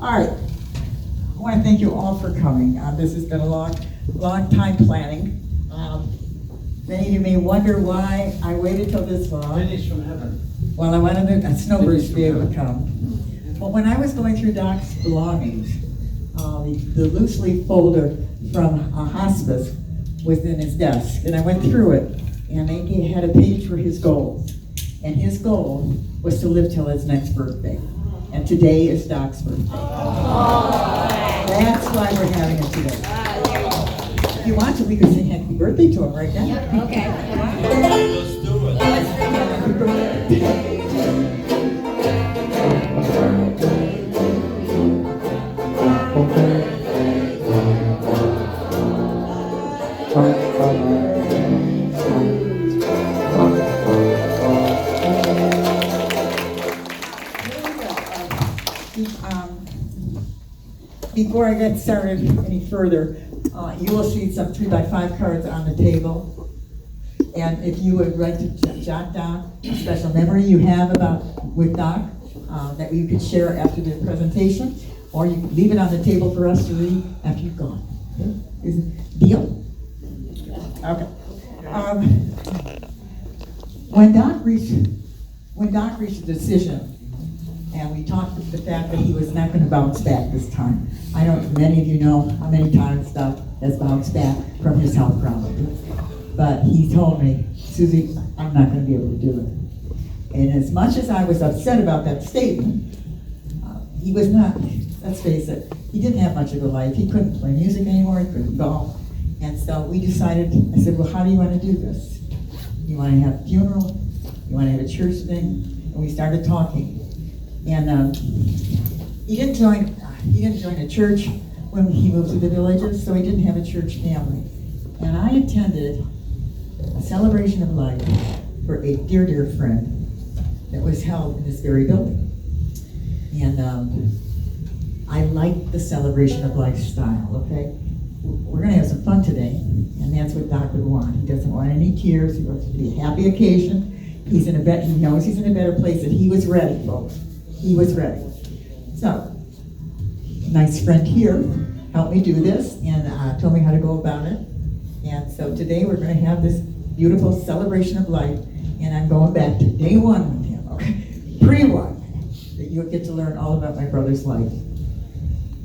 All right. I want to thank you all for coming. This has been a long time planning. Many of you may wonder why I waited till this long. Finish from heaven. Well, I wanted a snowbird to be able to come. Well, when I was going through Doc's belongings, the loose leaf folder from a hospice was in his desk, and I went through it, and they had a page for his goals. And his goal was to live till his next birthday. And today is Doc's birthday. That's why we're having it today. If you want to, we could sing happy birthday to him right now. Okay. Let's do it. Happy birthday. Before I get started any further, you will see some 3x5 cards on the table. And if you would like to jot down a special memory you have with Doc that you could share after the presentation, or you can leave it on the table for us to read after you've gone. Is it deal? Okay. When Doc reached a decision, and we talked about the fact that he was not going to bounce back this time. I don't, many of you know how many times Doc has bounced back from his health problems. But he told me, Susie, I'm not going to be able to do it. And as much as I was upset about that statement, he was not, let's face it, he didn't have much of a life. He couldn't play music anymore, he couldn't golf. And so we decided, I said, well, how do you want to do this? You want to have a funeral? You want to have a church thing? And we started talking. And he didn't join a church when he moved to the villages, so he didn't have a church family. And I attended a celebration of life for a dear, dear friend that was held in this very building. And I liked the celebration of life style, okay? We're gonna have some fun today, and that's what Doc would want. He doesn't want any tears, he wants it to be a happy occasion. He knows he's in a better place, and he was ready, folks. He was ready. So, nice friend here helped me do this and told me how to go about it. And so today we're going to have this beautiful celebration of life, and I'm going back to day one with him, okay? Pre-one, that you'll get to learn all about my brother's life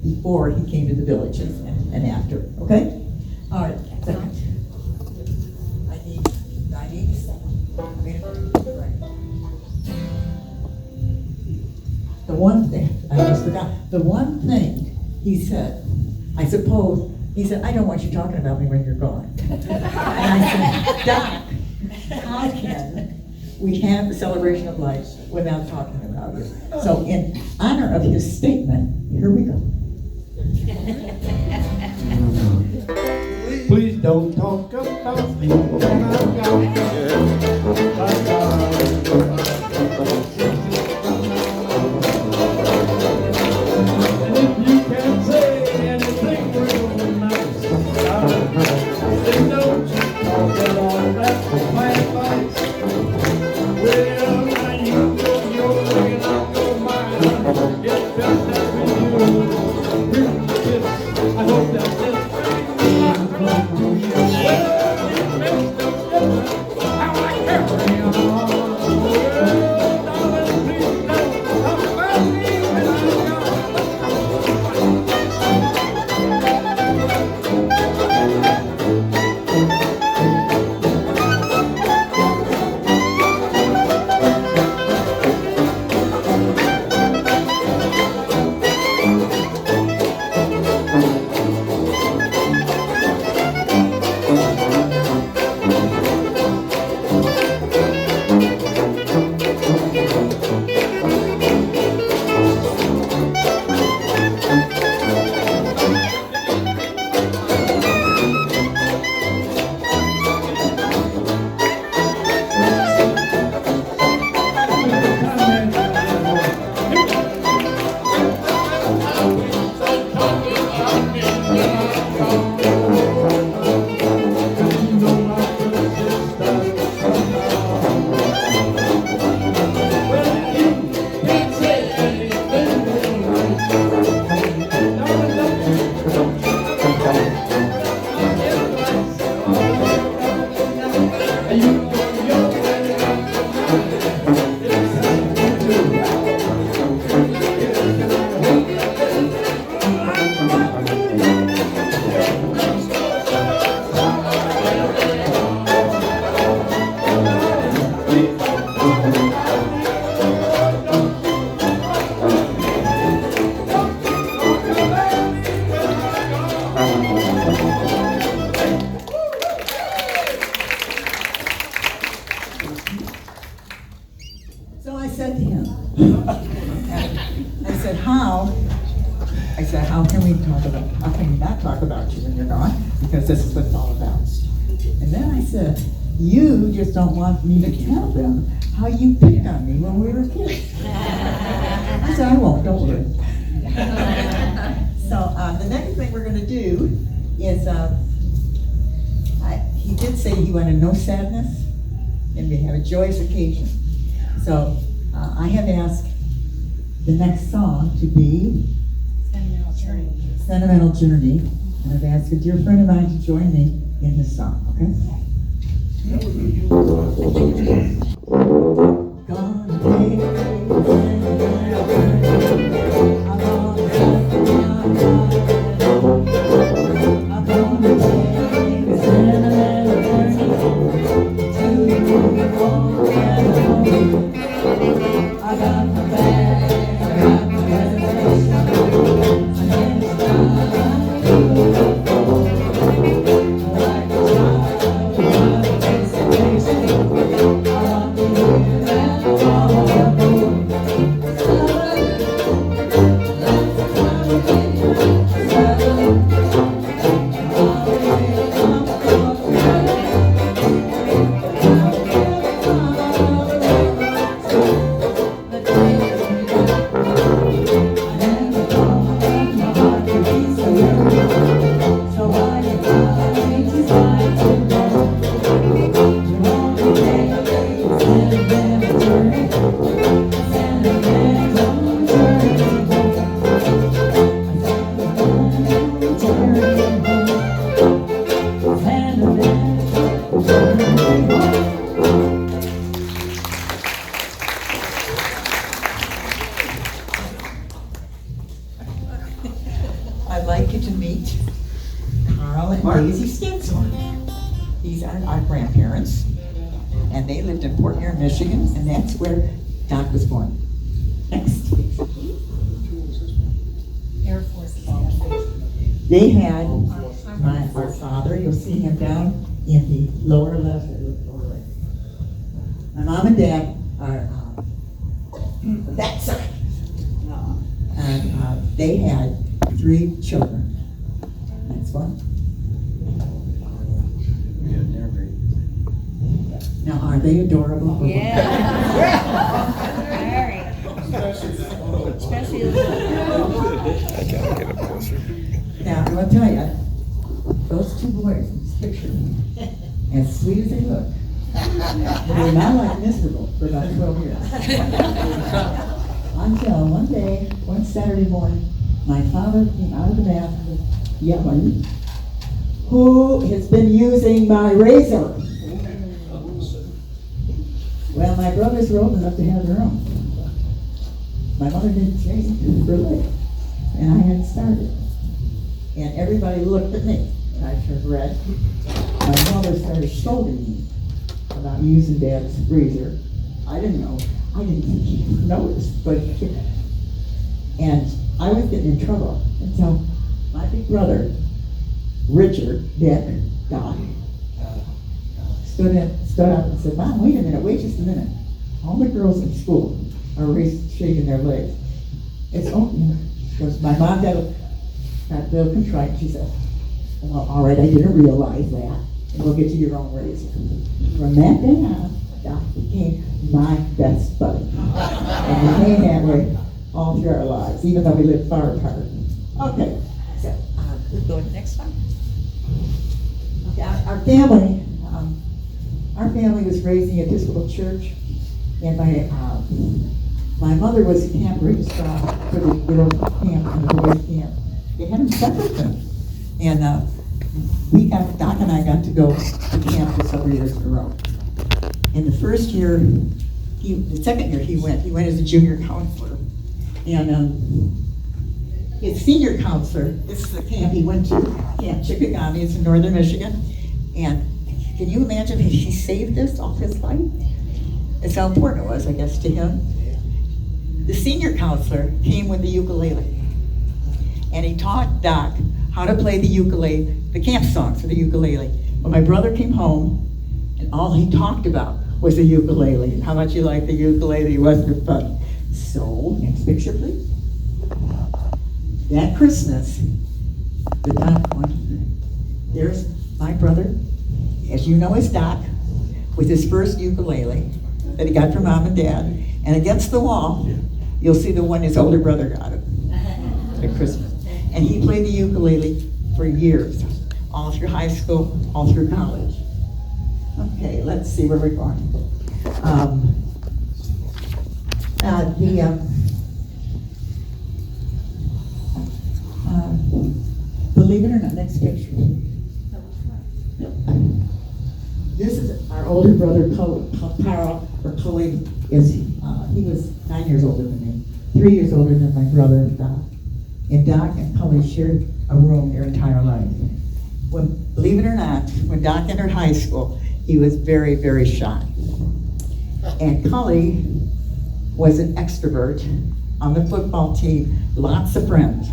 before he came to the villages and after, okay? All right, second. I need a second. Right. The one thing, I just forgot, the one thing he said, I suppose, he said, I don't want you talking about me when you're gone. And I said, Doc, how can we have the celebration of life without talking about you? So in honor of his statement, here we go. Please don't talk about me when I'm gone. And if you can't say anything real nice, then don't you talk at all. That's my advice. Well, now you go your way and I'll go mine. Get just as we do. Here's my kiss. I hope that this brings to you. Well, it makes no difference how I carry on. Well, darling, please don't talk about me when I'm gone. I said, how? I said, how can we not talk about you when you're gone? Because this is what it's all about. And then I said, you just don't want me to tell them how you picked on me when we were kids. I said, I won't, don't worry. So the next thing we're going to do is, he did say he wanted no sadness, and we have a joyous occasion. So I have asked the next song to be Sentimental Journey, and I've asked a dear friend of mine to join me in this song, okay? Gonna take I'd like you to meet Carl and Daisy Stenzhorn. These are our grandparents, and they lived in Port Huron, Michigan, and that's where Doc was born. Next. Air Force. They had our father, you'll see him down in the lower left. My mom and dad are that side. And they had 3 children. Next one. Now, are they adorable? Yeah. Very. Especially I can't get up closer. Now, I want to tell you, those 2 boys in this picture, as sweet as they look, they were not like miserable for about 12 years. Until one day, one Saturday morning, my father came out of the bathroom yelling, "Who has been using my razor?" Well, my brothers were old enough to have their own. My mother didn't change her leg, and I hadn't started. And everybody looked at me, and I turned red. My mother started scolding me about using Dad's razor. I didn't know. I didn't think he noticed, but and I was getting in trouble until my big brother, Richard, Dick, Doc, stood up and said, "Mom, wait a minute, wait just a minute. All the girls in school are shaking their legs. It's open." Because my mom got a little contrite. She said, "Well, all right, I didn't realize that. And we'll get you your own razor." From that day on, Doc became my best buddy. And we became that way all through our lives, even though we lived far apart. Okay, so we'll go to the next one. Okay, our family was raised in the Episcopal Church, and my mother was a camp registrar for the girls' camp and the boys' camp. They had them separate them, and Doc and I got to go to camp for several years in a row. In the first year, the second year he went as a junior counselor, and his senior counselor, this is the camp he went to, Camp Chickagami, it's in northern Michigan, and can you imagine if he saved this all his life? That's how important it was, I guess, to him. The senior counselor came with the ukulele, and he taught Doc how to play the ukulele, the camp songs for the ukulele. When my brother came home, and all he talked about was the ukulele, and how much he liked the ukulele, wasn't it fun? So, next picture, please. that Christmas, the Doc one, there's my brother, as you know, is Doc, with his first ukulele that he got from mom and dad. And against the wall, you'll see the one his older brother got him at Christmas. And he played the ukulele for years, all through high school, all through college. Okay, let's see where we're going. Believe it or not, next picture. This is our older brother, Carl, or Coley, he was 9 years older than me, 3 years older than my brother, Doc. And Doc and Coley shared a room their entire life. Believe it or not, when Doc entered high school, he was very, very shy. And Coley was an extrovert on the football team, lots of friends.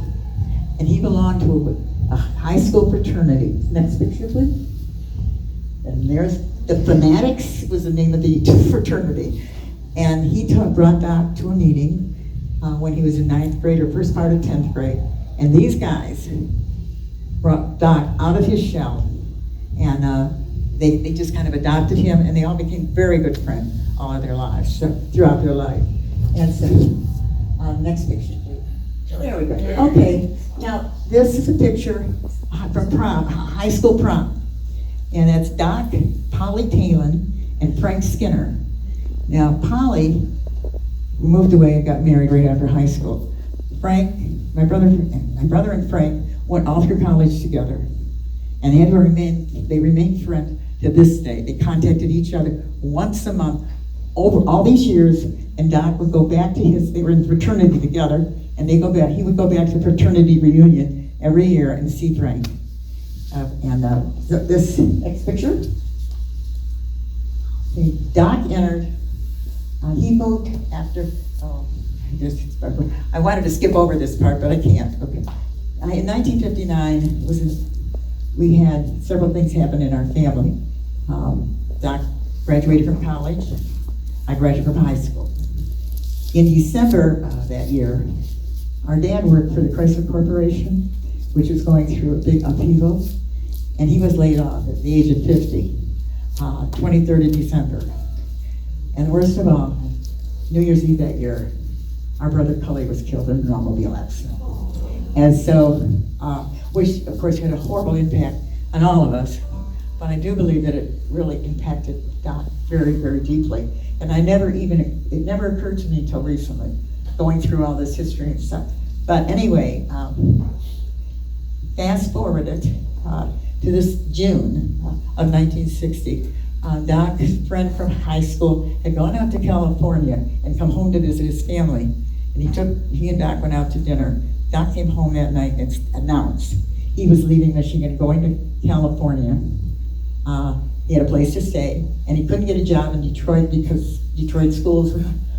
And he belonged to a high school fraternity. Next picture, please. And there's the Fanatics was the name of the fraternity. And he brought Doc to a meeting when he was in 9th grade or first part of 10th grade. And these guys brought Doc out of his shell. And they just kind of adopted him, and they all became very good friends all of their lives, so, throughout their life. And so, next picture, please. There we go. Okay, now this is a picture from prom, high school prom. And that's Doc, Polly Talon, and Frank Skinner. Now, Polly moved away and got married right after high school. Frank, my brother and Frank went all through college together. And they remained friends to this day. They contacted each other once a month over all these years, and Doc would go back to they were in fraternity together, and he would go back to the fraternity reunion every year and see Frank. This next picture, Doc entered, he moved after, I wanted to skip over this part, but I can't. Okay. In 1959, we had several things happen in our family. Doc graduated from college. I graduated from high school. In December that year, our dad worked for the Chrysler Corporation, which was going through a big upheaval, and he was laid off at the age of 50, 23rd of December. And worst of all, New Year's Eve that year, our brother Cully was killed in an automobile accident. And so, which of course had a horrible impact on all of us, but I do believe that it really impacted Doc very, very deeply. And it never occurred to me until recently, going through all this history and stuff. But anyway, fast forward it to this June of 1960. Doc's friend from high school had gone out to California and come home to visit his family. And he and Doc went out to dinner. Doc came home that night and announced he was leaving Michigan, going to California. He had a place to stay, and he couldn't get a job in Detroit because Detroit schools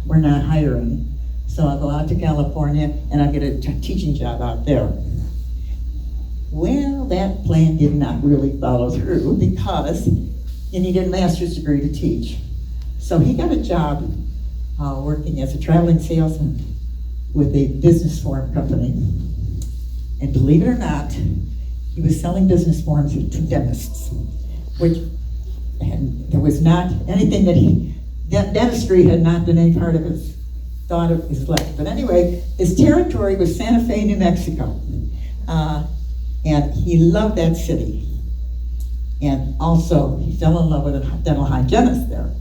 were not hiring. So I'll go out to California and I'll get a teaching job out there. Well, that plan did not really follow through because he needed a master's degree to teach. So he got a job working as a traveling salesman with a business form company. And believe it or not, he was selling business forms to dentists, and there was not anything dentistry had not been any part of his thought of his life. But anyway, his territory was Santa Fe, New Mexico. And he loved that city. And also, he fell in love with a dental hygienist there.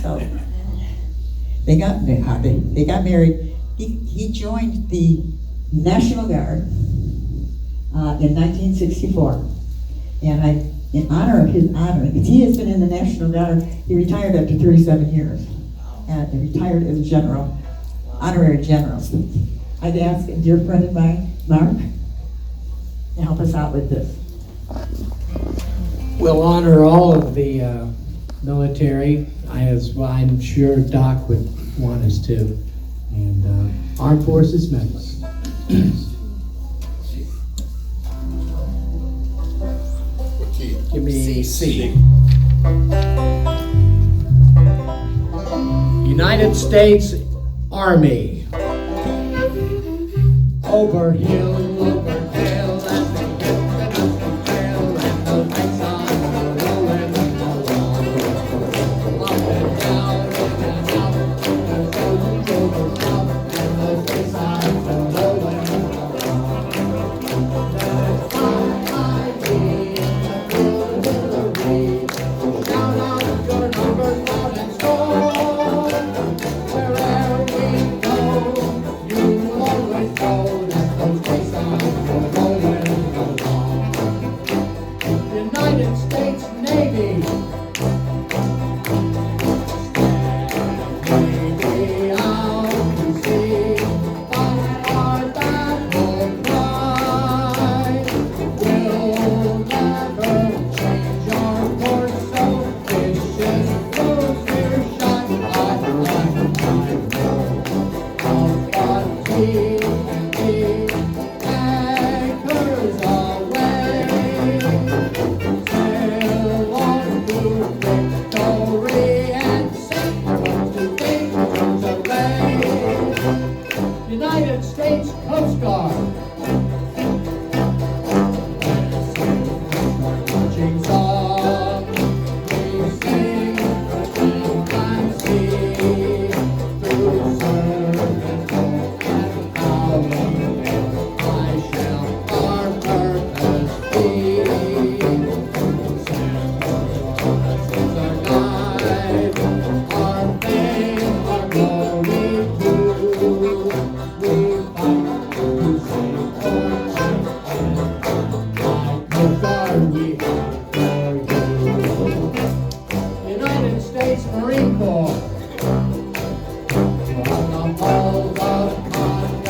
So they got married. He joined the National Guard in 1964. And in honor of his honor, because he has been in the National Guard, he retired after 37 years. And he retired as a general, honorary general. So I'd ask a dear friend of mine, Mark, to help us out with this. We'll honor all of the military, as well, I'm sure Doc would want us to. And Armed Forces medals. Give me C. United States Army. Over hills boys know that those caissons are rolling along. United States Navy. Standing out to sea on our battle cry. We'll never change our course, so vicious those earshot of but TNT anchors away. Sail on to victory and sink to danger's array. United States Coast Guard. Marching song, we sing and sea through service and power. I shall our purpose be. Send us our guide, our fame, our glory too. We fight to save fortune and like the guard we are for you. United States Marine Corps. From the halls of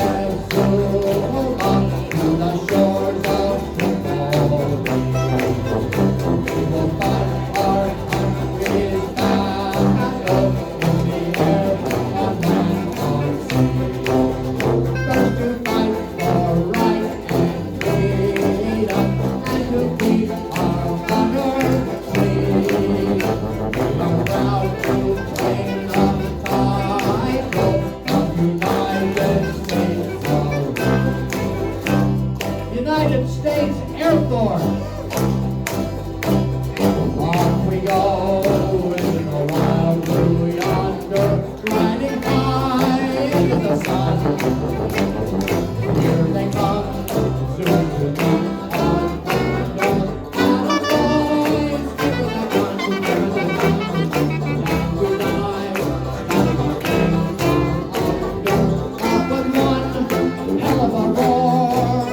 Montezuma to the shores of Tripoli, we will fight our country's battle in the air, on land, on sea. First to fight for right and freedom, and to keep our honor clean. We are proud to claim the title of United States of United States Air Force. On we go in the wild blue yonder, riding high into the sun. Here they come, soon to meet our north. And our boys give us a gun to bear the gun, down tonight, standing our king under. Up and one, hell of a roar.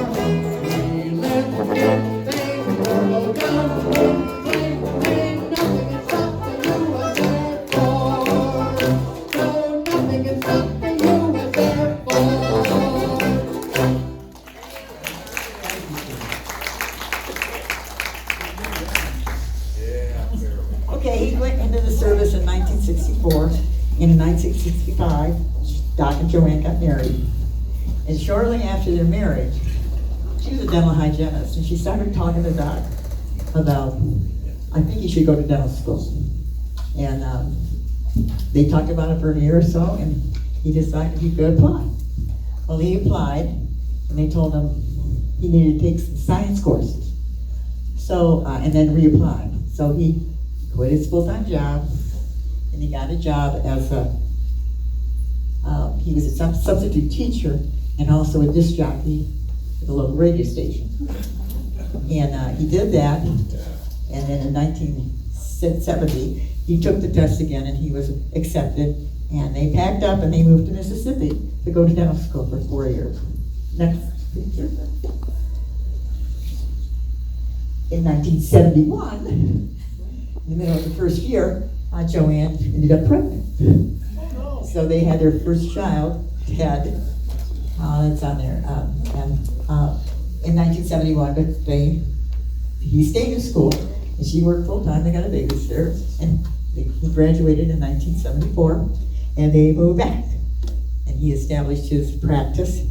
We live in fame, we're down with flame, ain't nothing can stop the U.S. Air Force. No, nothing can stop the U.S. Air Force. Okay, he went into the service in 1964. In 1965, Doc and Joanne got married. And shortly after their marriage, she was a dental hygienist, and she started talking to Doc about, I think he should go to dental school. And they talked about it for a year or so, and he decided he could apply. Well, he applied, and they told him he needed to take some science courses. So, and then reapplied. So he quit his full-time job, and he got a job as a, he was a substitute teacher and also a disc jockey at the local radio station. And he did that, and then in 1970, he took the test again and he was accepted, and they packed up and they moved to Mississippi to go to dental school for 4 years. Next picture. In 1971, in the middle of the first year, Joanne ended up pregnant. So they had their first child, Ted, that's on there, in 1971, but he stayed in school, and she worked full-time. They got a babysitter, and he graduated in 1974, and they moved back, and he established his practice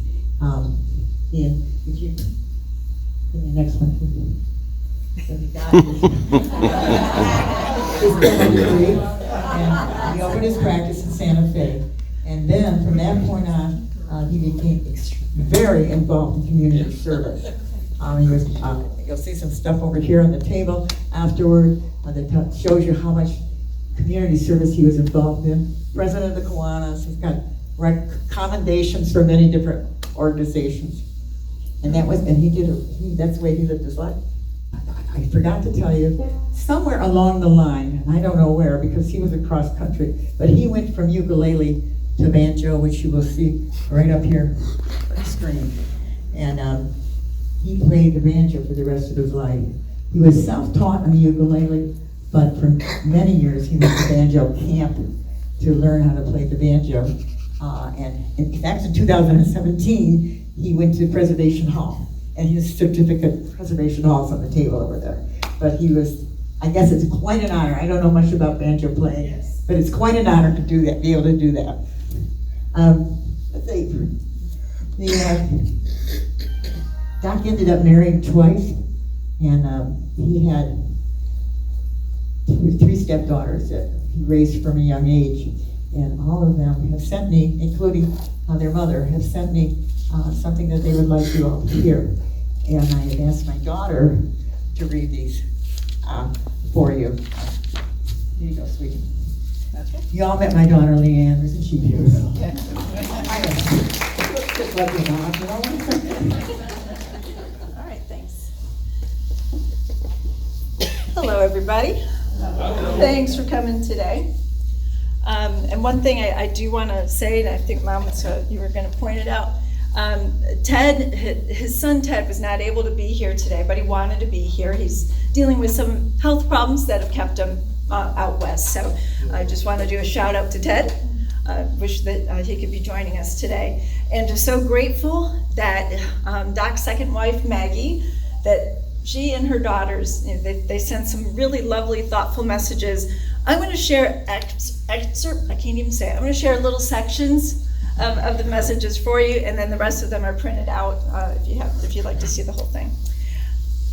in the next one, please. So he got his dental degree, and he opened his practice in Santa Fe. And then from that point on, he became very involved in community service. He was, you'll see some stuff over here on the table afterward that shows you how much community service he was involved in. President of the Kiwanis, he's got commendations for many different organizations. And that was, and he did, that's the way he lived his life. I forgot to tell you, somewhere along the line, and I don't know where because he was across country, but he went from ukulele to banjo, which you will see right up here on the screen. And he played the banjo for the rest of his life. He was self-taught on the ukulele, but for many years he went to banjo camp to learn how to play the banjo. And in fact, in 2017, he went to Preservation Hall, and his certificate, Preservation Hall's on the table over there. But he was, I guess it's quite an honor. I don't know much about banjo playing, but it's quite an honor to do that, be able to do that. Let's see. Doc ended up marrying twice, and he had three stepdaughters that he raised from a young age. And all of them have sent me, including their mother, have sent me something that they would like you all to hear. And I have asked my daughter to read these for you. Here you go, sweetie. That's right. You all met my daughter, Leanne, isn't she beautiful? All right, thanks. Hello, everybody. Thanks for coming today. And one thing I do want to say, and I think Mom, you were going to point it out, Ted, his son Ted was not able to be here today, but he wanted to be here. He's dealing with some health problems that have kept him out west. So I just want to do a shout out to Ted. Wish that he could be joining us today. And just so grateful that Doc's second wife, Maggie, that she and her daughters, they sent some really lovely, thoughtful messages. I'm going to share excerpt. I can't even say it. I'm going to share little sections of the messages for you, and then the rest of them are printed out if you'd like to see the whole thing.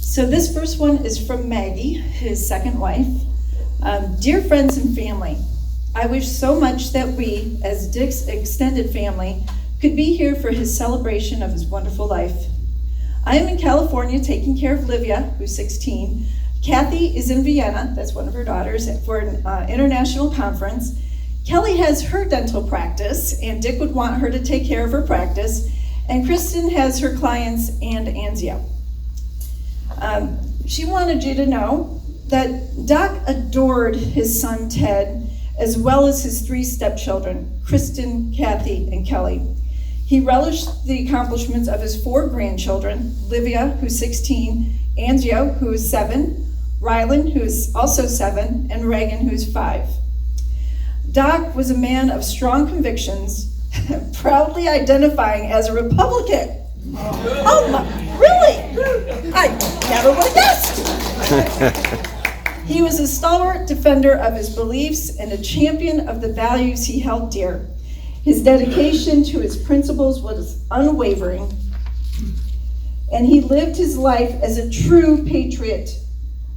So this first one is from Maggie, his second wife. Dear friends and family, I wish so much that we, as Dick's extended family, could be here for his celebration of his wonderful life. I am in California taking care of Livia, who's 16. Kathy is in Vienna, that's one of her daughters, for an international conference. Kelly has her dental practice, and Dick would want her to take care of her practice. And Kristen has her clients and Anzio. She wanted you to know that Doc adored his son Ted, as well as his three stepchildren, Kristen, Kathy, and Kelly. He relished the accomplishments of his four grandchildren, Livia, who's 16, Anzio, who is 7, Rylan, who is also 7, and Reagan, who's 5. Doc was a man of strong convictions, proudly identifying as a Republican. Oh my, really? I never would have guessed. He was a stalwart defender of his beliefs and a champion of the values he held dear. His dedication to his principles was unwavering, and he lived his life as a true patriot.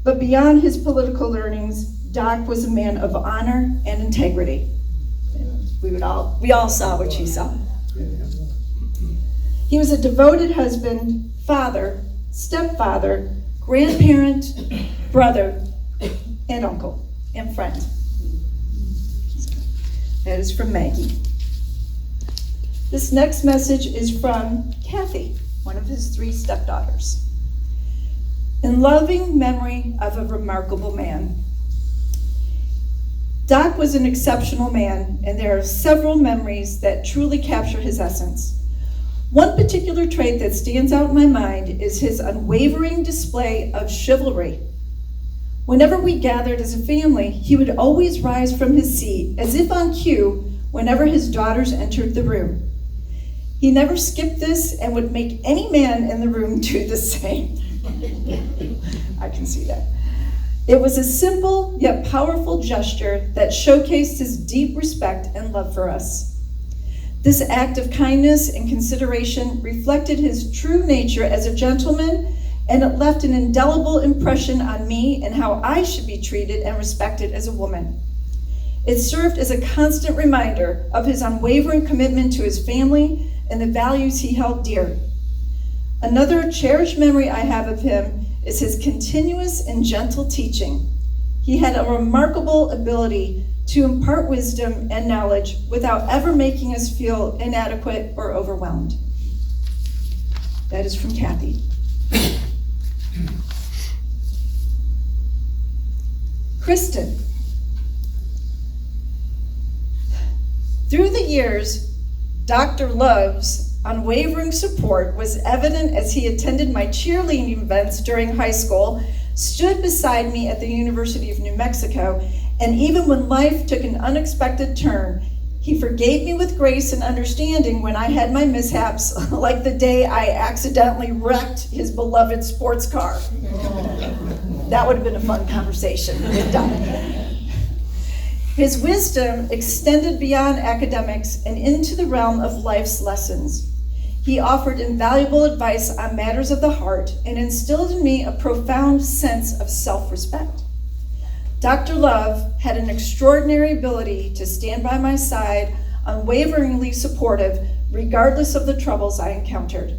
But beyond his political learnings, Doc was a man of honor and integrity. We all saw what she saw. He was a devoted husband, father, stepfather, grandparent, brother, and uncle, and friend. That is from Maggie. This next message is from Kathy, one of his 3 stepdaughters. In loving memory of a remarkable man. Doc was an exceptional man, and there are several memories that truly capture his essence. One particular trait that stands out in my mind is his unwavering display of chivalry. Whenever we gathered as a family, he would always rise from his seat, as if on cue, whenever his daughters entered the room. He never skipped this and would make any man in the room do the same. I can see that. It was a simple yet powerful gesture that showcased his deep respect and love for us. This act of kindness and consideration reflected his true nature as a gentleman, and it left an indelible impression on me and how I should be treated and respected as a woman. It served as a constant reminder of his unwavering commitment to his family and the values he held dear. Another cherished memory I have of him is his continuous and gentle teaching. He had a remarkable ability to impart wisdom and knowledge without ever making us feel inadequate or overwhelmed. That is from Kathy. Kristen. Through the years, Dr. Love's unwavering support was evident as he attended my cheerleading events during high school, stood beside me at the University of New Mexico, and even when life took an unexpected turn, he forgave me with grace and understanding when I had my mishaps, like the day I accidentally wrecked his beloved sports car. That would have been a fun conversation with Doc. His wisdom extended beyond academics and into the realm of life's lessons. He offered invaluable advice on matters of the heart and instilled in me a profound sense of self-respect. Dr. Love had an extraordinary ability to stand by my side, unwaveringly supportive, regardless of the troubles I encountered.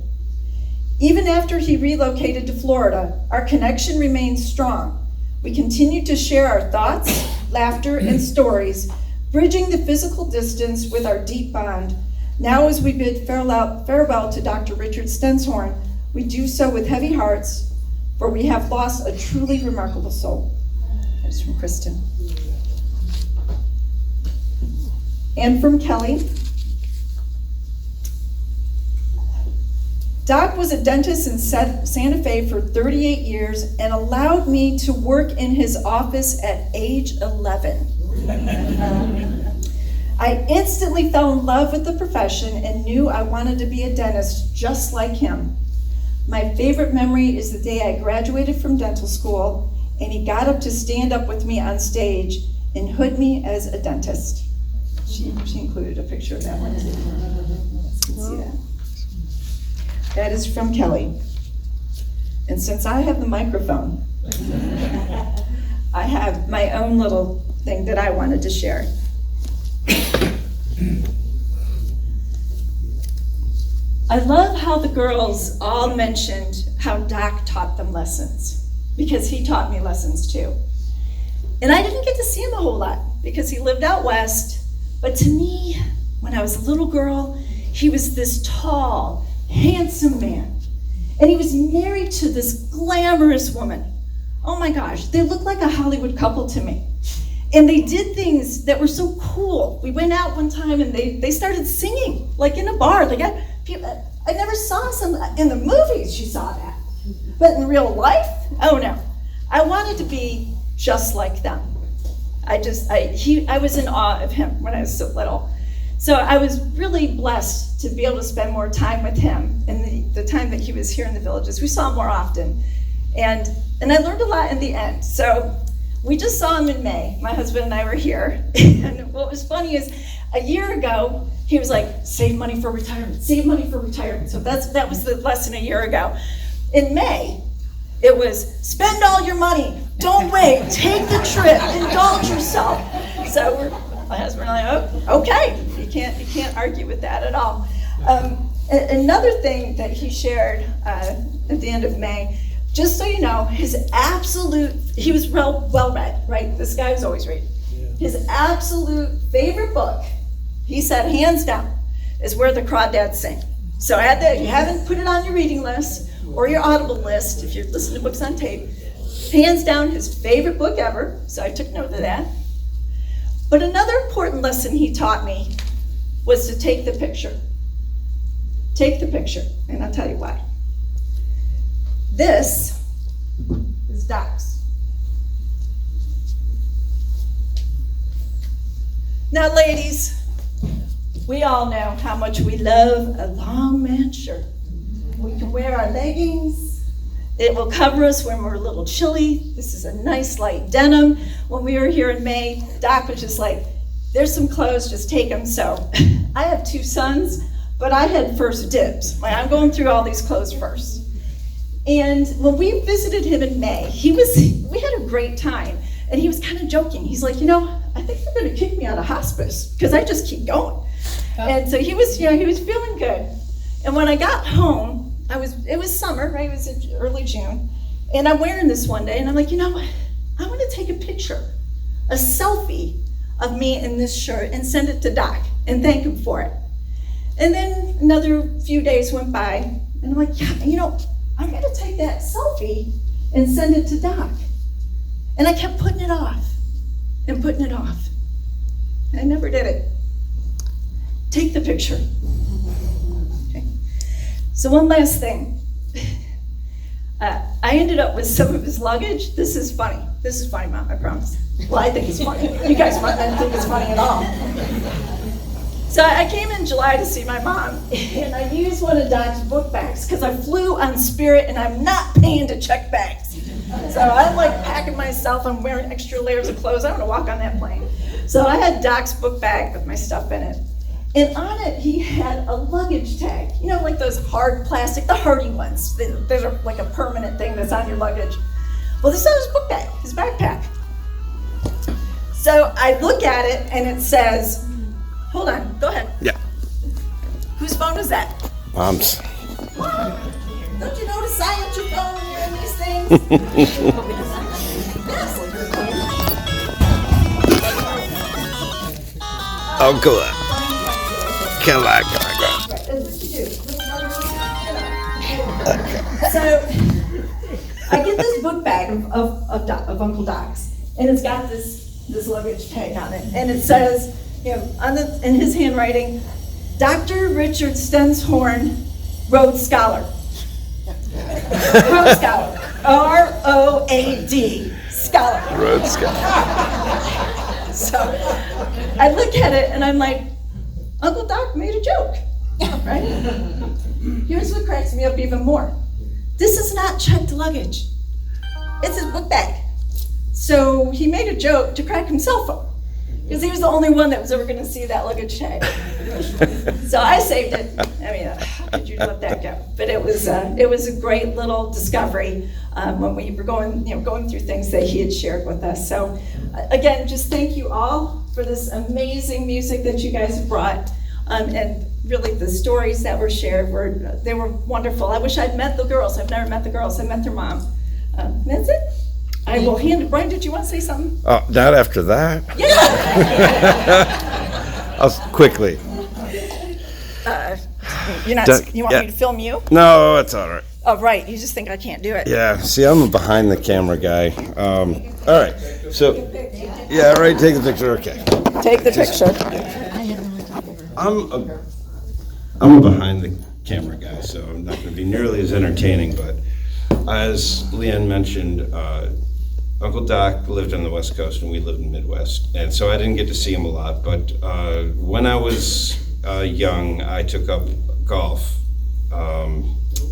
Even after he relocated to Florida, our connection remained strong. We continued to share our thoughts, laughter, and stories, bridging the physical distance with our deep bond. Now, as we bid farewell to Dr. Richard Stenzhorn, we do so with heavy hearts, for we have lost a truly remarkable soul. That's from Kristen. And from Kelly. Doc was a dentist in Santa Fe for 38 years and allowed me to work in his office at age 11. I instantly fell in love with the profession and knew I wanted to be a dentist just like him. My favorite memory is the day I graduated from dental school and he got up to stand up with me on stage and hood me as a dentist. She included a picture of that one too. Let's see that. That is from Kelly. And since I have the microphone, I have my own little thing that I wanted to share. I love how the girls all mentioned how Doc taught them lessons, because he taught me lessons too. And I didn't get to see him a whole lot because he lived out west, but to me, when I was a little girl, he was this tall, handsome man. And he was married to this glamorous woman. Oh my gosh, they looked like a Hollywood couple to me. And they did things that were so cool. We went out one time and they started singing, like in a bar. I never saw some, in the movies you saw that. But in real life, oh no. I wanted to be just like them. I was in awe of him when I was so little. So I was really blessed to be able to spend more time with him in the time that he was here in the villages. We saw him more often. And I learned a lot in the end. So we just saw him in May. My husband and I were here. And what was funny is a year ago, he was like, save money for retirement, save money for retirement. So that was the lesson a year ago. In May, it was spend all your money. Don't wait, take the trip, indulge yourself. So my husband and I, oh, okay. You can't argue with that at all. Another thing that he shared at the end of May, just so you know, he was well read, right? This guy was always reading. His absolute favorite book, he said, hands down, is Where the Crawdads Sing. So you haven't put it on your reading list or your Audible list, if you're listening to books on tape, hands down his favorite book ever, so I took note of that. But another important lesson he taught me was to take the picture. Take the picture, and I'll tell you why. This is Doc's. Now, ladies, we all know how much we love a long man's shirt. We can wear our leggings. It will cover us when we're a little chilly. This is a nice light denim. When we were here in May, Doc was just like, there's some clothes, just take them. So I have 2 sons, but I had first dibs. I'm going through all these clothes first. And when we visited him in May, we had a great time. And he was kind of joking. He's like, I think they're gonna kick me out of hospice because I just keep going. And so he was feeling good. And when I got home, it was summer, right? It was in early June. And I'm wearing this one day and I'm like, you know what? I want to take a picture, a selfie of me in this shirt and send it to Doc and thank him for it. And then another few days went by and I'm like, yeah, I'm gonna take that selfie and send it to Doc. And I kept putting it off and putting it off. And I never did it. take the picture. Okay. So one last thing. I ended up with some of his luggage. This is funny. This is funny, Mom, I promise. Well, I think it's funny. You guys might not think it's funny at all. So I came in July to see my mom, and I used one of Doc's book bags because I flew on Spirit, and I'm not paying to check bags. So I'm like packing myself. I'm wearing extra layers of clothes. I don't want to walk on that plane. So I had Doc's book bag with my stuff in it. And on it, he had a luggage tag. You know, like those hard plastic, the hardy ones. Those are like a permanent thing that's on your luggage. Well, this is his book bag, his backpack. So I look at it, and it says, hold on, go ahead. Yeah. Whose phone is that? Mom's. Mom, don't you know to silence your phone when you're in these things? Yes. Oh, come on. Come on, come on, come on. That's what you do. So I get this book bag of Uncle Doc's, and it's got this luggage tag on it, and it says, you know, in his handwriting, Dr. Richard Stenzhorn, Rhodes Scholar. Rhodes Scholar. R-O-A-D, Scholar. Road Scout. So I look at it and I'm like, Uncle Doc made a joke, right? Here's what cracks me up even more. This is not checked luggage. It's his book bag. So he made a joke to crack himself up because he was the only one that was ever going to see that luggage tag. So I saved it. I mean, how could you let that go? But it was a great little discovery when we were going through things that he had shared with us. So again, just thank you all for this amazing music that you guys have brought, and really the stories that were shared were wonderful. I wish I'd met the girls. I've never met the girls. I met their mom. That's it. I will hand it. Brian, did you want to say something? Oh, not after that. Yeah. I'll quickly. You're not. Doug, You want me to film you? No, it's all right. Oh, right. You just think I can't do it. Yeah, see, I'm a behind the camera guy. All right, so, yeah, right, take the picture, okay. Take the picture. I'm a behind the camera guy, so I'm not going to be nearly as entertaining, but as Leanne mentioned, Uncle Doc lived on the West Coast and we lived in the Midwest, and so I didn't get to see him a lot, but when I was young, I took up golf,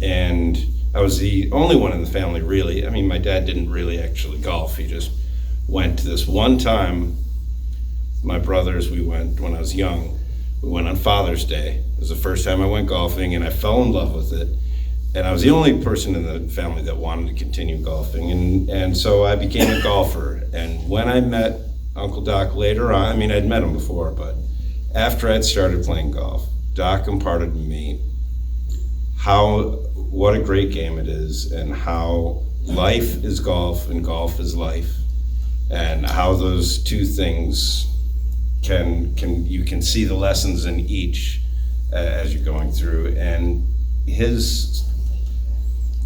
and I was the only one in the family, really. I mean, my dad didn't really actually golf. He just went to this one time. My brothers, we went when I was young. We went on Father's Day. It was the first time I went golfing, and I fell in love with it. And I was the only person in the family that wanted to continue golfing. And so I became a golfer. And when I met Uncle Doc later on, I mean, I'd met him before, but after I'd started playing golf, Doc imparted to me what a great game it is, and how life is golf and golf is life, and how those two things you can see the lessons in each as you're going through. And his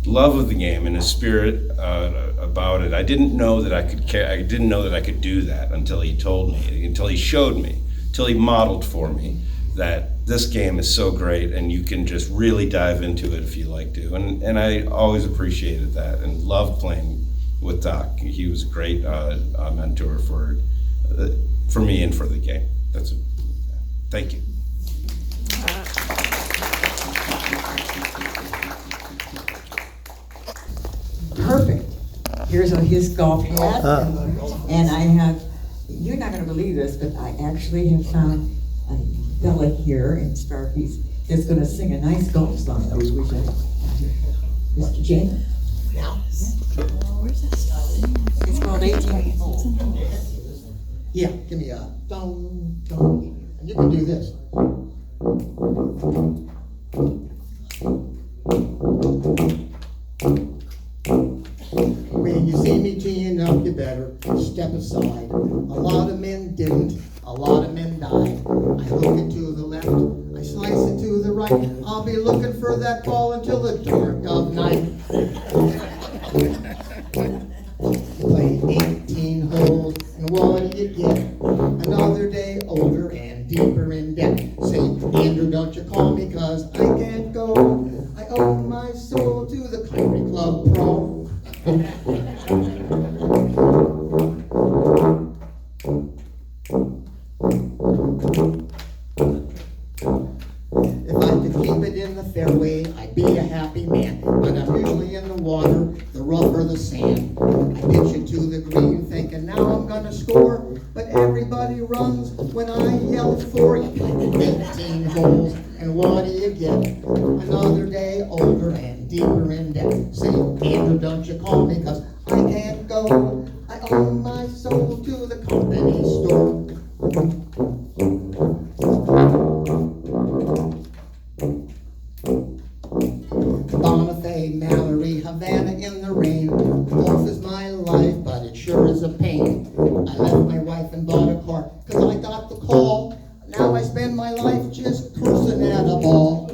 love of the game and his spirit about it, I didn't know that I could do that until he told me, until he showed me, until he modeled for me that this game is so great and you can just really dive into it if you like to. And I always appreciated that and loved playing with Doc. He was a great mentor for me and for the game. That's it. Thank you. Perfect. Here's his golf hat, and I have, you're not gonna believe this, but I actually have found a fella here in Starkeys that's gonna sing a nice golf song that we wish I had. Mr. J? Yeah. It's called 18 Holes. Yeah, give me a dong, dong, and you can do this. When you see me teeing up, you better step aside. A lot of men didn't, a lot of men died. I hook it to the left, I slice it to the right. I'll be looking for that ball until the dark of night. Play 18 holes, and what do you get? Another day older and deeper in debt. Say If I could keep it in the fairway, I'd be a happy man. But I'm usually in the water, the rougher the sand. I pitch it to the green thinking now I'm gonna score. But everybody runs when I yell for you. Play 18 holes, and what do you get? Another day older and deeper in debt. Say, Andrew, don't you call me, 'cause I can't go. I owe my soul to the company store. Bonifay, Mallory, Havana in the rain. Golf is my life, but it sure is a pain. I left my wife and bought a car, 'cause I got the call. Now I spend my life just cursing at a ball.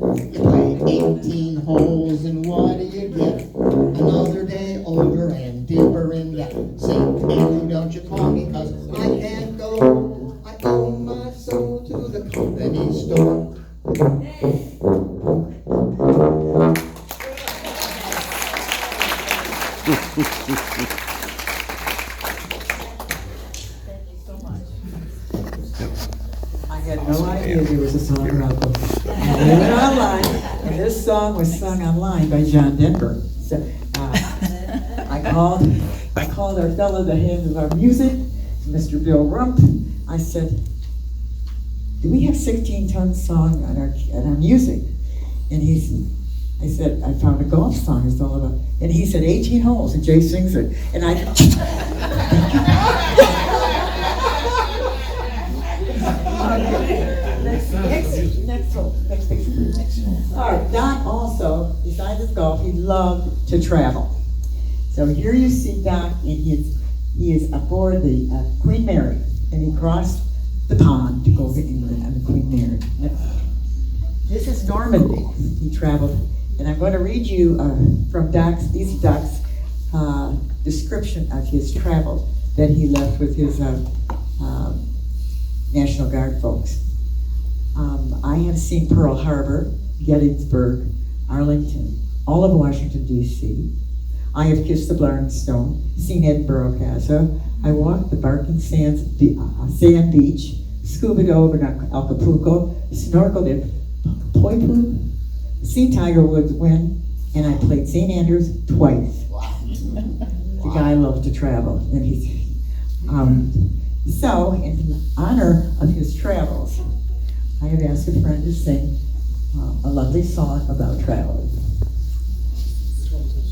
You play 18 holes, and what do you get? Another day older and deeper in debt. Say, Andrew, don't you call me, 'cause I can't go. I owe my soul to the company store. I had no idea there was a song about them. And they went online, and this song was sung online by John Denver. So, I called our fellow, the head of our music, Mr. Bill Rump. I said, do we have 16-ton song on our music? And I said, I found a golf song it's all about. And he said, 18 holes, and Jay sings it. And I, next picture. All right, Doc also, besides his golf, he loved to travel. So here you see Doc, and he is aboard the Queen Mary, and he crossed the pond to go to England on the Queen Mary. This is Normandy. He traveled, and I'm going to read you from Doc's description of his travel that he left with his National Guard folks. I have seen Pearl Harbor, Gettysburg, Arlington, all of Washington, D.C. I have kissed the Blarney Stone, seen Edinburgh Castle. I walked the Barking Sands, Sand Beach, scuba dove in Acapulco, snorkeled at Poipu, seen Tiger Woods win, and I played St. Andrews twice. The guy loved to travel, and he's so in honor of his travels, I have asked a friend to sing a lovely song about traveling.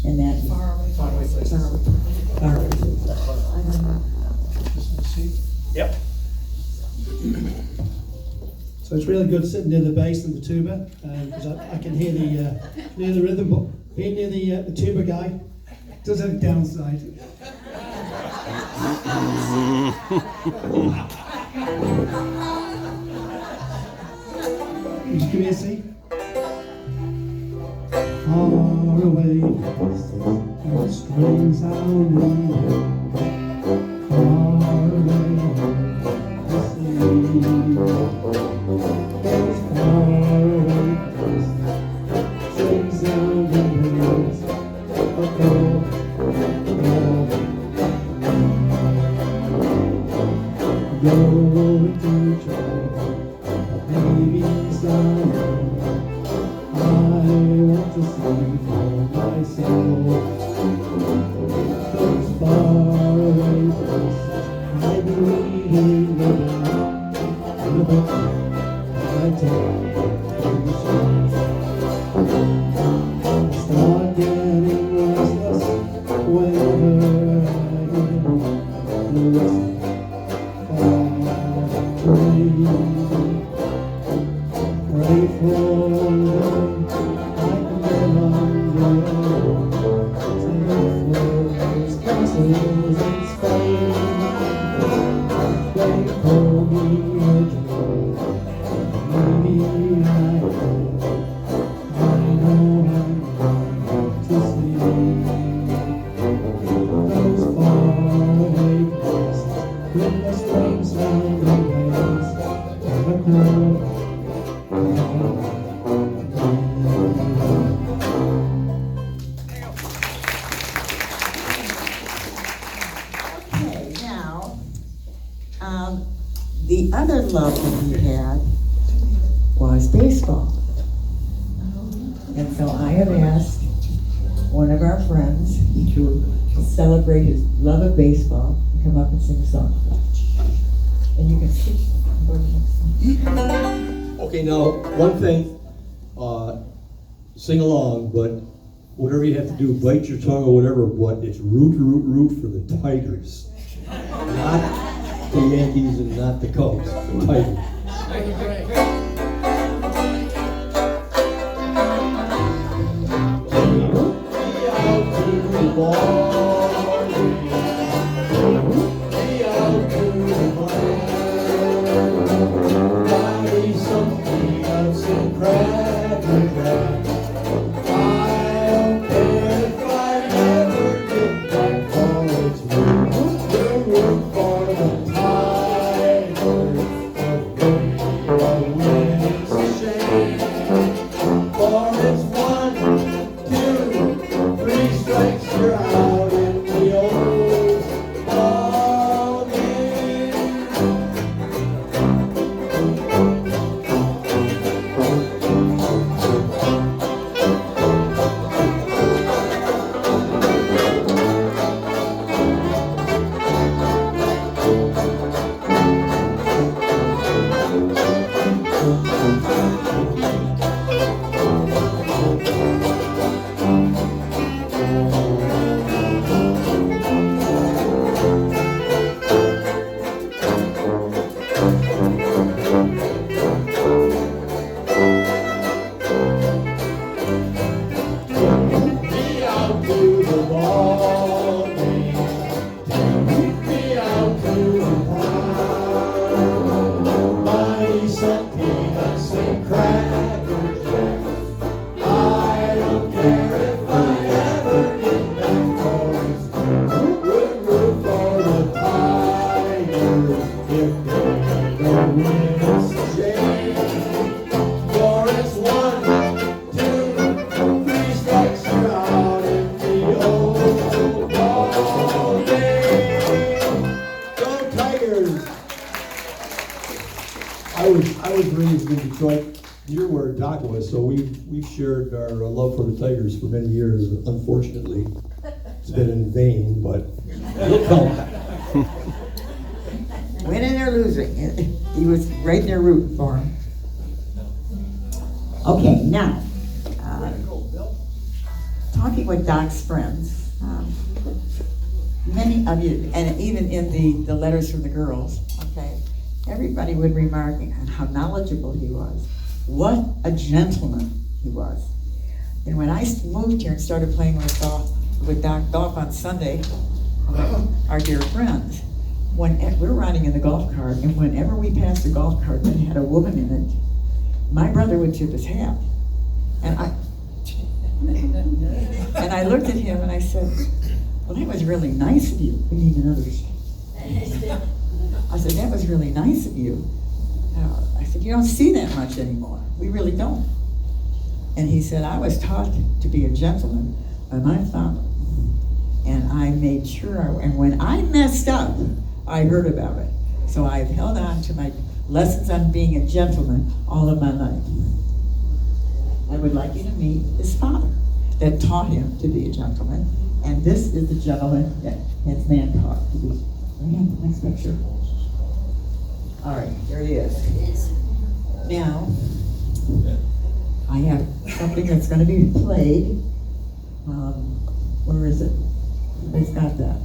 And that is Far Away Places. Far Away Places. Yep. So it's really good sitting near the bass and the tuba, because I can hear the rhythm, but being near the tuba guy does have a downside. Would you give me a C? Far away, the strings sound ringing. Far away, the sea. There's far away, strings sound ringing. Going to try, maybe someday. I want to see for myself those far love that he had was baseball. And so I have asked one of our friends to celebrate his love of baseball and come up and sing a song. And you can see. Okay, now, one thing, sing along, but whatever you have to do, bite your tongue or whatever, but it's root for the Tigers. Not the Yankees and not the Cubs, the Tigers. I was raised in Detroit, near where Doc was, so we've shared our love for the Tigers for many years. Unfortunately, it's been in vain, but it'll come. Winning or losing, he was right there rooting for him. Okay, now, talking with Doc's friends, many of you, and even in the letters from the girls, okay, everybody would remark on how knowledgeable he was. What a gentleman he was. And when I moved here and started playing with Doc golf on Sunday, our dear friends, when we were riding in the golf cart, and whenever we passed a golf cart that had a woman in it, my brother would tip his hat. And I looked at him and I said, well, that was really nice of you. We need another. I said, that was really nice of you. I said, you don't see that much anymore. We really don't. And he said, I was taught to be a gentleman by my father. And I made sure, and when I messed up, I heard about it. So I've held on to my lessons on being a gentleman all of my life. I would like you to meet his father that taught him to be a gentleman. And this is the gentleman that his man taught to be. Next picture. All right, there he is. Now, I have something that's going to be played. Where is it? Who's got that?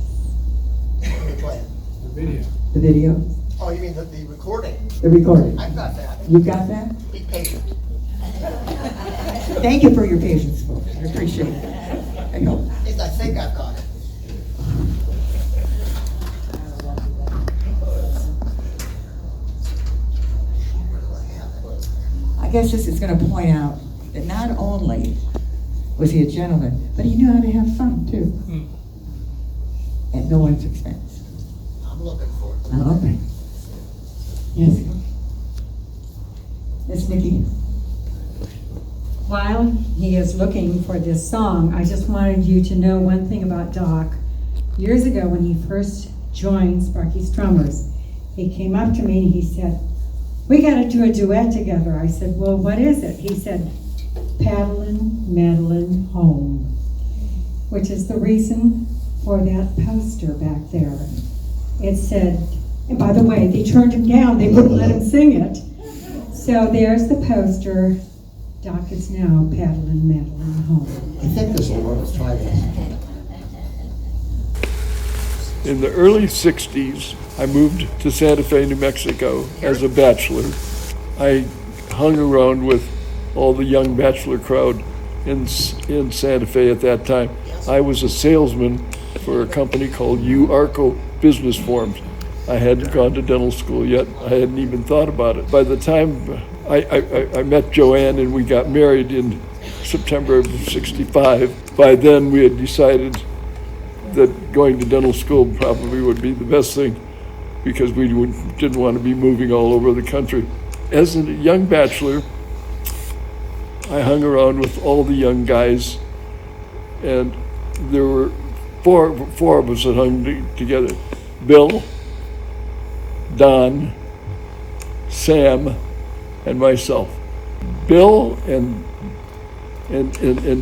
The video. The video? Oh, you mean the recording? The recording. I've got that. You got that? Be patient. Thank you for your patience, folks. I appreciate it. I know. At least I think I've got it. I guess this is going to point out that not only was he a gentleman, but he knew how to have fun too. At no one's expense. I'm looking for it. Okay. Yes. Miss Nikki. While he is looking for this song, I just wanted you to know one thing about Doc. Years ago when he first joined Sparky Strummers, he came up to me and he said, we gotta do a duet together. I said, well, what is it? He said, Paddlin', Madeline, Home, which is the reason for that poster back there. It said, and by the way, they turned him down, they wouldn't let him sing it. So there's the poster. Doc is now paddling Madeline home. I think this will work. Let's try this. In the early 60s, I moved to Santa Fe, New Mexico as a bachelor. I hung around with all the young bachelor crowd in Santa Fe at that time. I was a salesman for a company called UARCO Business Forms. I hadn't gone to dental school yet. I hadn't even thought about it. By the time I met Joanne and we got married in September of '65, by then we had decided that going to dental school probably would be the best thing because we didn't want to be moving all over the country. As a young bachelor, I hung around with all the young guys, and there were four of us that hung together. Bill, Don, Sam, and myself. Bill and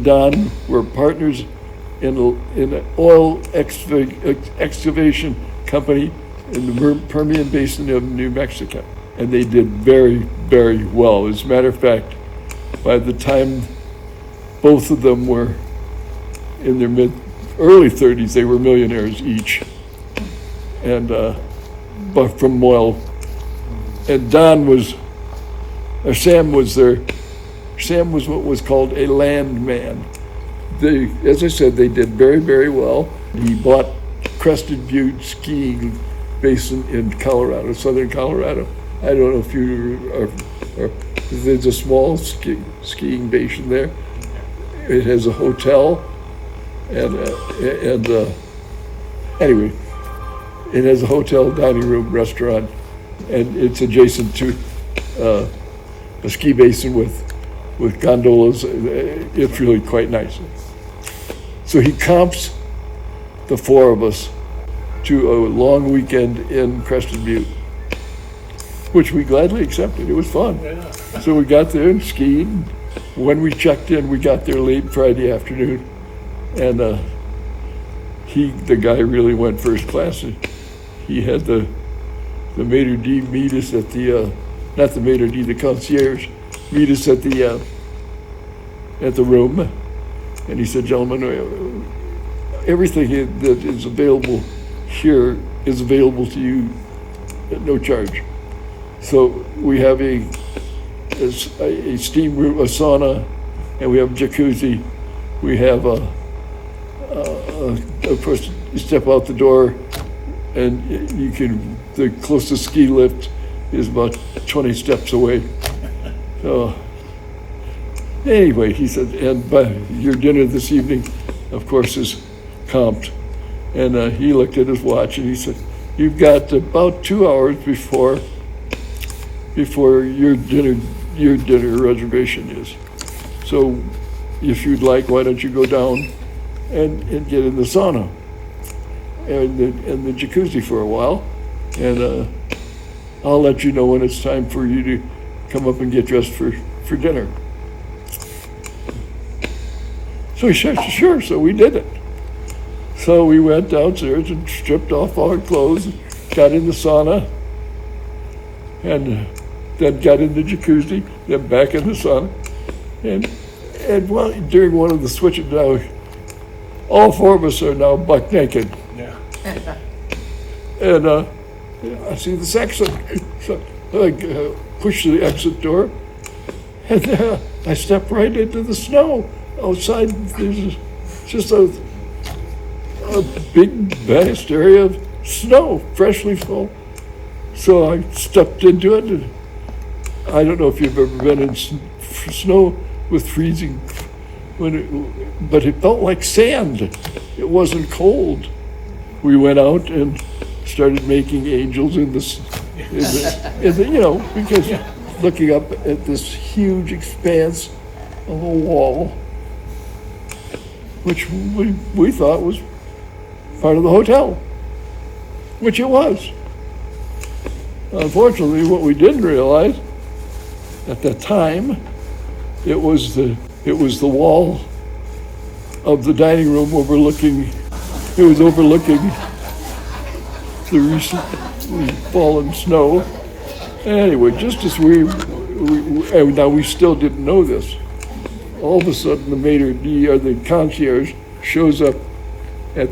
Don were partners in an oil excavation company in the Permian Basin of New Mexico. And they did very, very well. As a matter of fact, by the time both of them were in their early 30s, they were millionaires each. And but from oil. And Sam was what was called a landman. As I said, they did very, very well. He bought Crested Butte skiing basin in Colorado, southern Colorado. I don't know if you are there's a small skiing basin there. It has a hotel, and anyway, it has a hotel, dining room, restaurant, and it's adjacent to a ski basin with gondolas. It's really quite nice. So he comps the four of us to a long weekend in Crested Butte, which we gladly accepted. It was fun. So we got there and skied. When we checked in, we got there late Friday afternoon, and the guy really went first class. He had the maitre d' meet us at the not the maitre d', the concierge meet us at the room, and he said, "Gentlemen, everything that is available here is available to you at no charge. So we have a steam room, a sauna, and we have a jacuzzi. We have of course, you step out the door, and the closest ski lift is about 20 steps away. So anyway, he said, and your dinner this evening, of course, is comped. And he looked at his watch and he said, you've got about 2 hours before your dinner reservation is. So if you'd like, why don't you go down and get in the sauna and the jacuzzi for a while, and I'll let you know when it's time for you to come up and get dressed for dinner. So he said, sure, so we did it. So we went downstairs and stripped off all our clothes, got in the sauna, and then got in the jacuzzi, then back in the sauna. And during one of the switches now, all four of us are now buck naked. Yeah. And I see this exit. So I push the exit door, and I step right into the snow. Outside, there's just a big, vast area of snow, freshly fall. So I stepped into it, and I don't know if you've ever been in snow with freezing, but it felt like sand. It wasn't cold. We went out and started making angels because looking up at this huge expanse of a wall, which we thought was part of the hotel, which it was. Unfortunately, what we didn't realize at that time, it was the wall of the dining room overlooking. It was overlooking the recently fallen snow. Anyway, just as and now we still didn't know this. All of a sudden, the maitre d' or the concierge shows up at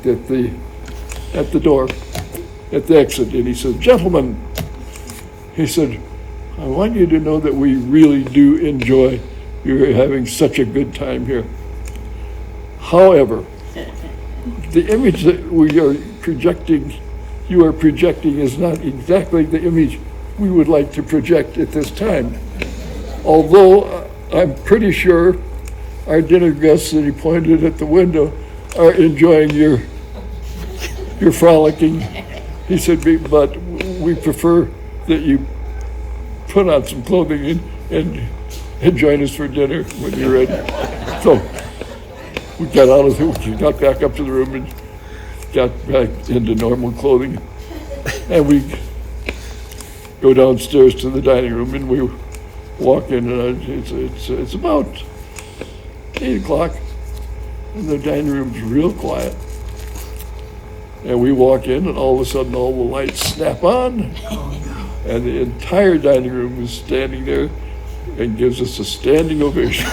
the door, at the exit, and he said, "Gentlemen," he said, "I want you to know that we really do enjoy you're having such a good time here. However, the image that we are projecting, you are projecting, is not exactly the image we would like to project at this time. Although I'm pretty sure our dinner guests," and he pointed at the window, "are enjoying your frolicking." He said, "But we prefer that you put on some clothing and join us for dinner when you're ready." So we got out of it, we got back up to the room and got back into normal clothing. And we go downstairs to the dining room and we walk in, and it's about 8 o'clock, and the dining room's real quiet. And we walk in, and all of a sudden all the lights snap on, and the entire dining room is standing there and gives us a standing ovation.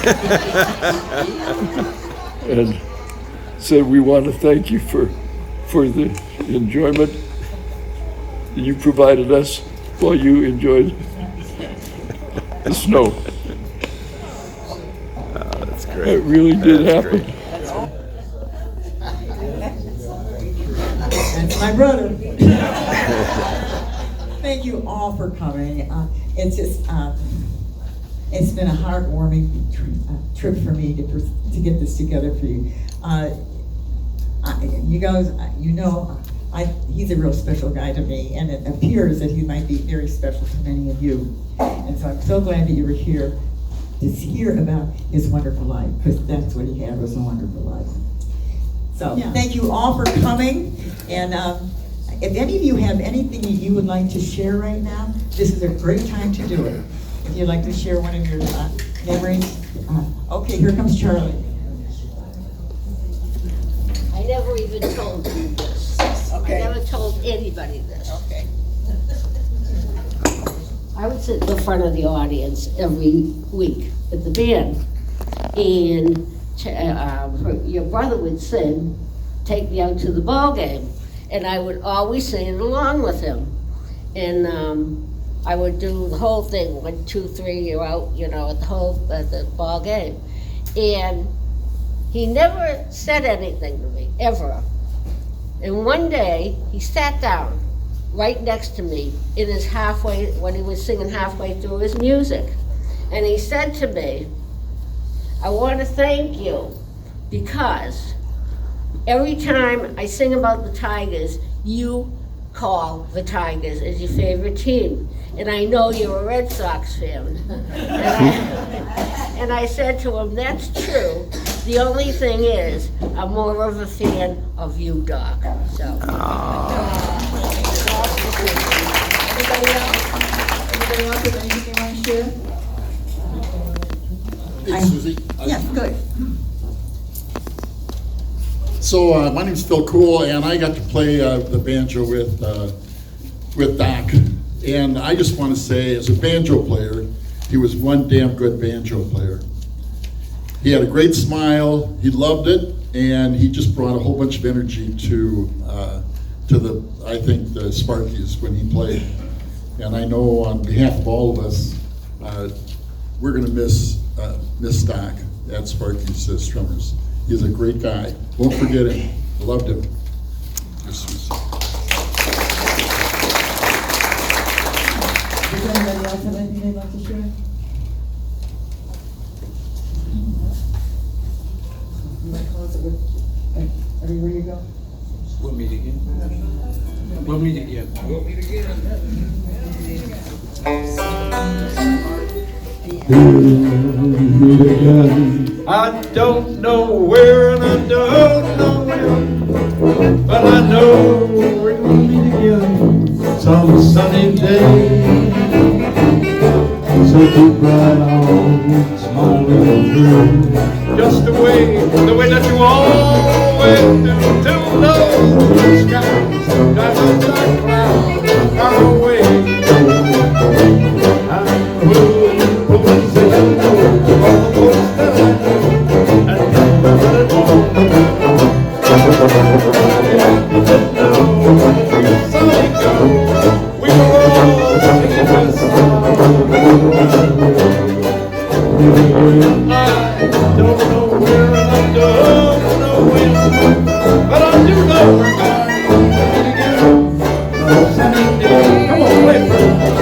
And said, "We want to thank you for the enjoyment you provided us while you enjoyed the snow." That's great. It really did happen. That's my brother. Thank you all for coming. It's just, it's been a heartwarming trip for me to get this together for you. You guys, he's a real special guy to me, and it appears that he might be very special to many of you. And so I'm so glad that you were here to hear about his wonderful life, because that's what he had, was a wonderful life. So thank you all for coming, and if any of you have anything you would like to share right now, this is a great time to do it. If you'd like to share one of your memories. Okay, here comes Charlie. I never even told you this. Okay. I never told anybody this. Okay. I would sit in the front of the audience every week with the band, and your brother would sing, "Take Me Out to the Ball Game," and I would always sing it along with him. And I would do the whole thing, 1, 2, 3, you're out, at the ball game. And he never said anything to me, ever. And one day, he sat down right next to me when he was singing halfway through his music. And he said to me, "I want to thank you, because every time I sing about the Tigers, you call the Tigers as your favorite team. And I know you're a Red Sox fan." And I said to him, "That's true. The only thing is, I'm more of a fan of you, Doc." So. Anybody else? Anybody else have anything they want to share? Hey, Susie. Yeah, good. So my name's Phil Cool, and I got to play the banjo with Doc. And I just want to say, as a banjo player, he was one damn good banjo player. He had a great smile. He loved it, and he just brought a whole bunch of energy to the Sparkies when he played. And I know on behalf of all of us, we're going to miss Doc at Sparky's Strummers. He's a great guy. Won't forget him. Loved him. Does anybody else have anything they'd like to share? You might close it with, are you ready to go? We'll meet again. We'll meet again. We'll meet again. I don't know where and I don't know when, but I know we're gonna meet again some sunny day. So keep right on smiling through, just the way that you always do, till those skies got a dark cloud far away. I'm going to say hello to all the folks that I know, and tell them that it's all. Sunny go, we were all singing this song. I don't know where and I don't know when, but I do know we're going to meet again some sunny day. Come on, play for us.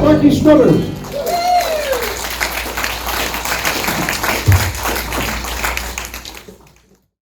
Marky Struthers.